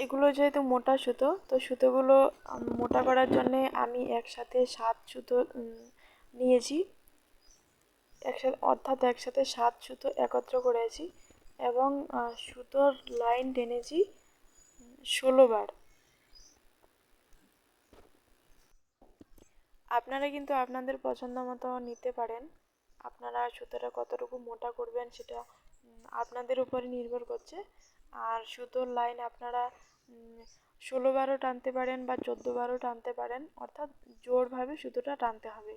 এগুলো যেহেতু মোটা সুতো, তো সুতোগুলো মোটা করার জন্যে আমি একসাথে 7 সুতো নিয়েছি, একসাথে 7 সুতো একত্র করেছি এবং সুতোর লাইন টেনেছি 16 বার। আপনারা কিন্তু আপনাদের পছন্দ মতো নিতে পারেন। আপনারা সুতোটা কতটুকু মোটা করবেন সেটা আপনাদের উপরে নির্ভর করছে। আর সুতোর লাইন আপনারা 16 বারও টানতে পারেন বা 14 বারও টানতে পারেন, অর্থাৎ জোরভাবে সুতোটা টানতে হবে।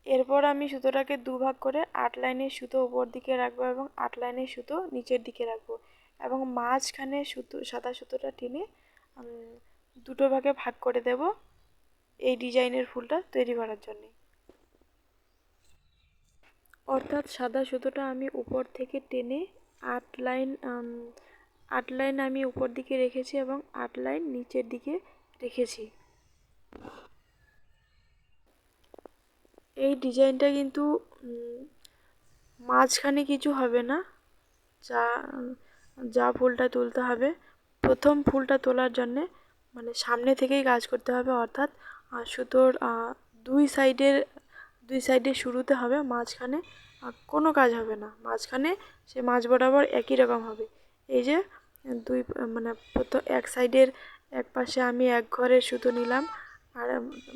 এরপর আমি সুতোটাকে দুভাগ করে 8 লাইনের সুতো উপর দিকে রাখবো এবং 8 লাইনের সুতো নিচের দিকে রাখবো এবং মাঝখানে সাদা সুতোটা টেনে দুটো ভাগে ভাগ করে দেব এই ডিজাইনের ফুলটা তৈরি করার জন্য। অর্থাৎ সাদা সুতোটা আমি উপর থেকে টেনে 8 লাইন আমি উপর দিকে রেখেছি এবং 8 লাইন নিচের দিকে রেখেছি। এই ডিজাইনটা কিন্তু মাঝখানে কিছু হবে না। যা যা ফুলটা তুলতে হবে, প্রথম ফুলটা তোলার জন্যে মানে সামনে থেকেই কাজ করতে হবে, অর্থাৎ সুতোর দুই সাইডে শুরুতে হবে, মাঝখানে কোনো কাজ হবে না। মাঝখানে সে মাঝ বরাবর একই রকম হবে। এই যে দুই মানে প্রথম এক সাইডের এক পাশে আমি এক ঘরের সুতো নিলাম আর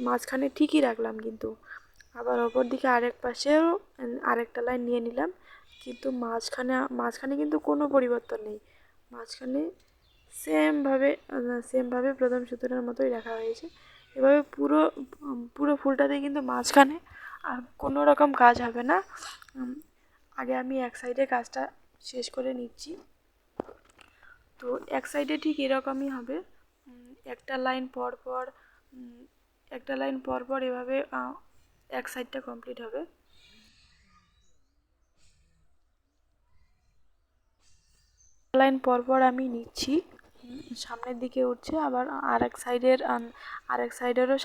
মাঝখানে ঠিকই রাখলাম, কিন্তু আবার অপর দিকে আরেক পাশেও আরেকটা লাইন নিয়ে নিলাম, কিন্তু মাঝখানে কিন্তু কোনো পরিবর্তন নেই। মাঝখানে সেমভাবে প্রথম সুতোটার মতোই রাখা হয়েছে। এভাবে পুরো ফুলটাতে কিন্তু মাঝখানে আর কোনো রকম কাজ হবে না। আগে আমি এক সাইডে কাজটা শেষ করে নিচ্ছি। তো এক সাইডে ঠিক এরকমই হবে, একটা লাইন পর পর এভাবে এক সাইডটা কমপ্লিট হবে। লাইন পর পর আমি নিচ্ছি, সামনের দিকে উঠছে, আবার আরেক সাইডেরও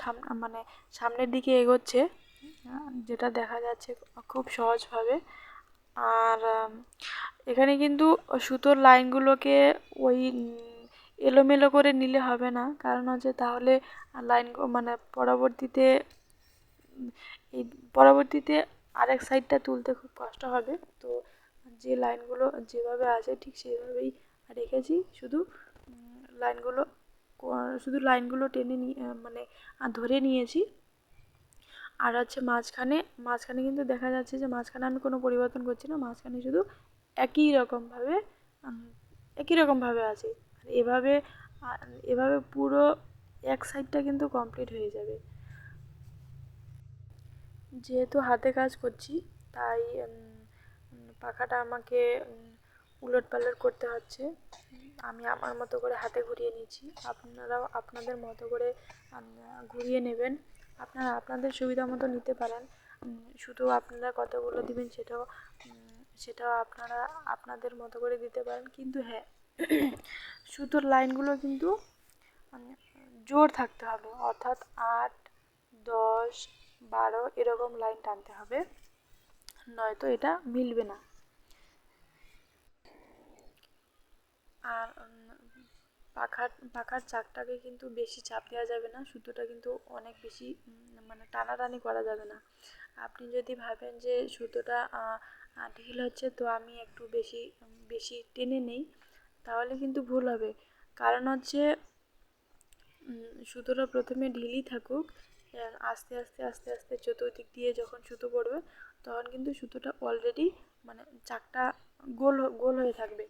মানে সামনের দিকে এগোচ্ছে, যেটা দেখা যাচ্ছে খুব সহজভাবে। আর এখানে কিন্তু সুতোর লাইনগুলোকে ওই এলোমেলো করে নিলে হবে না, কারণ হচ্ছে তাহলে লাইন মানে পরবর্তীতে আরেক সাইডটা তুলতে খুব কষ্ট হবে। তো যে লাইনগুলো যেভাবে আছে ঠিক সেইভাবেই রেখেছি, লাইনগুলো লাইনগুলো টেনে নিয়ে মানে ধরে নিয়েছি। আর হচ্ছে মাঝখানে কিন্তু দেখা যাচ্ছে যে মাঝখানে আমি কোনো পরিবর্তন করছি না, মাঝখানে শুধু একই রকমভাবে আছে। এভাবে এভাবে পুরো এক সাইডটা কিন্তু কমপ্লিট হয়ে যাবে। যেহেতু হাতে কাজ করছি তাই পাখাটা আমাকে উলটপালট করতে হচ্ছে। আমি আমার মতো করে হাতে ঘুরিয়ে নিচ্ছি, আপনারাও আপনাদের মতো করে ঘুরিয়ে নেবেন। আপনারা আপনাদের সুবিধা মতো নিতে পারেন। শুধু আপনারা কতগুলো দিবেন সেটাও আপনারা আপনাদের মতো করে দিতে পারেন, কিন্তু হ্যাঁ সুতোর লাইনগুলো কিন্তু জোর থাকতে হবে, অর্থাৎ 8, 10, 12 এরকম লাইন টানতে হবে, নয়তো এটা মিলবে না। আর পাখার চাকটাকে কিন্তু বেশি চাপ দেওয়া যাবে না, সুতোটা কিন্তু অনেক বেশি মানে টানাটানি করা যাবে না। আপনি যদি ভাবেন যে সুতোটা ঢিল হচ্ছে তো আমি একটু বেশি টেনে নেই, তাহলে কিন্তু ভুল হবে। কারণ হচ্ছে সুতোটা প্রথমে ঢিলই থাকুক, আস্তে আস্তে আস্তে আস্তে চতুর্দিক দিয়ে যখন সুতো পড়বে তখন কিন্তু সুতোটা অলরেডি মানে চাকটা গোল হয়ে থাকবে।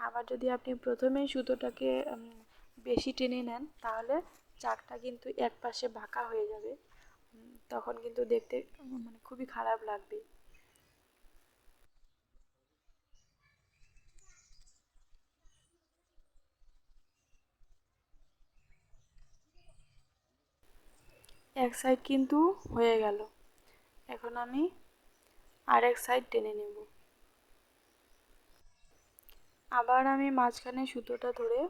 আবার যদি আপনি প্রথমেই সুতোটাকে বেশি টেনে নেন তাহলে চাকটা কিন্তু এক পাশে বাঁকা হয়ে যাবে, তখন কিন্তু দেখতে মানে খুবই খারাপ লাগবে। এক সাইড কিন্তু হয়ে গেল, এখন আমি আরেক সাইড টেনে নেব। আবার আমি মাঝখানে সুতোটা ধরে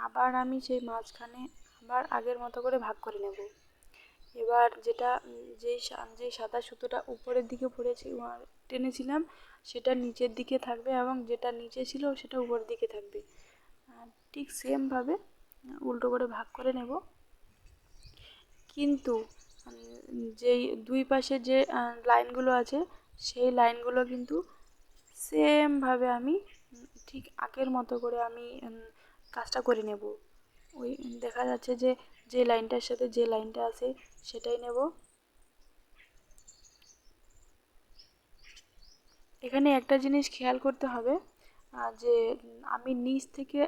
আবার আমি সেই মাঝখানে আবার আগের মতো করে ভাগ করে নেব। এবার যেই সাদা সুতোটা উপরের দিকে টেনেছিলাম সেটা নিচের দিকে থাকবে এবং যেটা নিচে ছিল সেটা উপরের দিকে থাকবে। ঠিক সেমভাবে উল্টো করে ভাগ করে নেব। কিন্তু যেই দুই পাশে যে লাইনগুলো আছে সেই লাইনগুলো কিন্তু সেমভাবে আমি ঠিক আগের মতো করে আমি কাজটা করে নেব। ওই দেখা যাচ্ছে যে যে লাইনটার সাথে যে লাইনটা আছে সেটাই নেব। এখানে একটা জিনিস খেয়াল করতে হবে যে আমি নিচ থেকে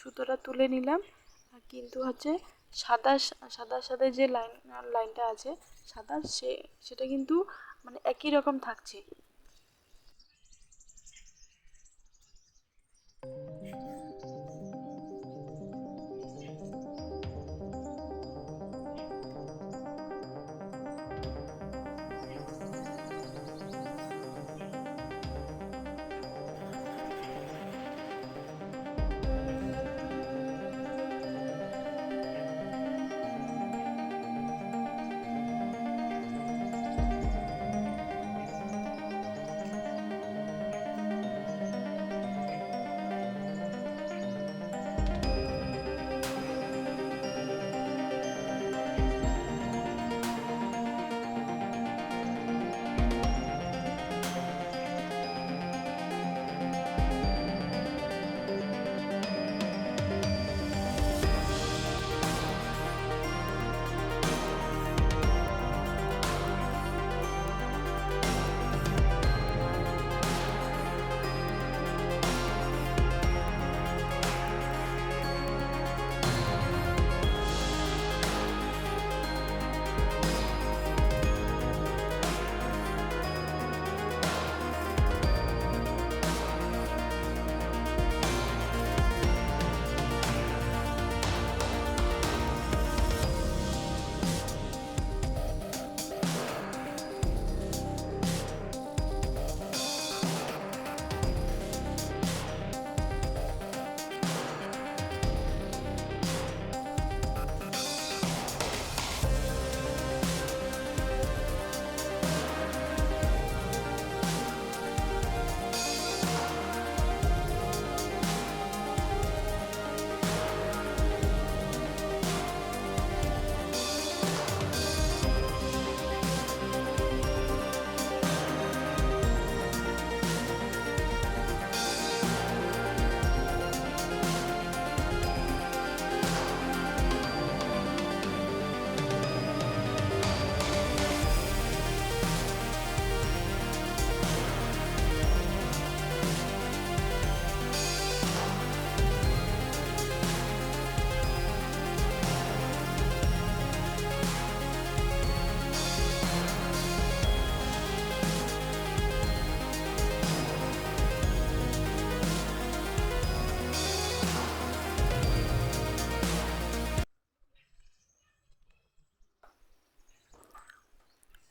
সুতোটা তুলে নিলাম, কিন্তু হচ্ছে সাদার সাথে যে লাইনটা আছে সাদা সেটা কিন্তু মানে একই রকম থাকছে।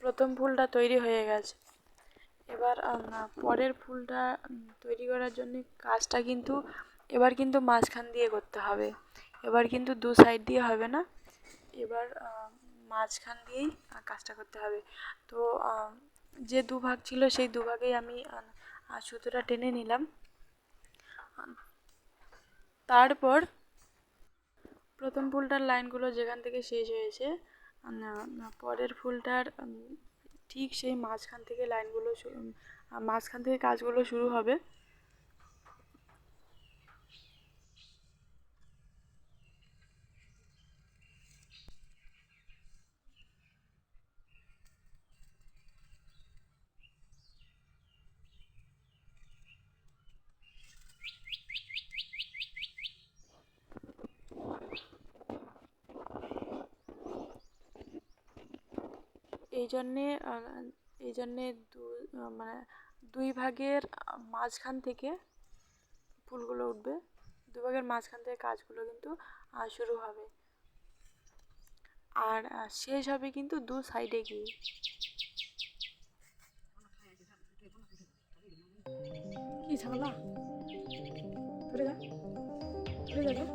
প্রথম ফুলটা তৈরি হয়ে গেছে। এবার পরের ফুলটা তৈরি করার জন্য কাজটা কিন্তু এবার কিন্তু মাঝখান দিয়ে করতে হবে। এবার কিন্তু দু সাইড দিয়ে হবে না, এবার মাঝখান দিয়েই কাজটা করতে হবে। তো যে দুভাগ ছিল সেই দুভাগেই আমি সুতোটা টেনে নিলাম। তারপর প্রথম ফুলটার লাইনগুলো যেখান থেকে শেষ হয়েছে পরের ফুলটার ঠিক সেই মাঝখান থেকে মাঝখান থেকে কাজগুলো শুরু হবে। এই জন্যে এই জন্যে মানে দুই ভাগের মাঝখান থেকে ফুলগুলো উঠবে, দুই ভাগের মাঝখান থেকে কাজগুলো কিন্তু শুরু হবে আর শেষ হবে কিন্তু দু সাইডে গিয়ে। কি ঝামেলা, ধরে যা ধরে যা,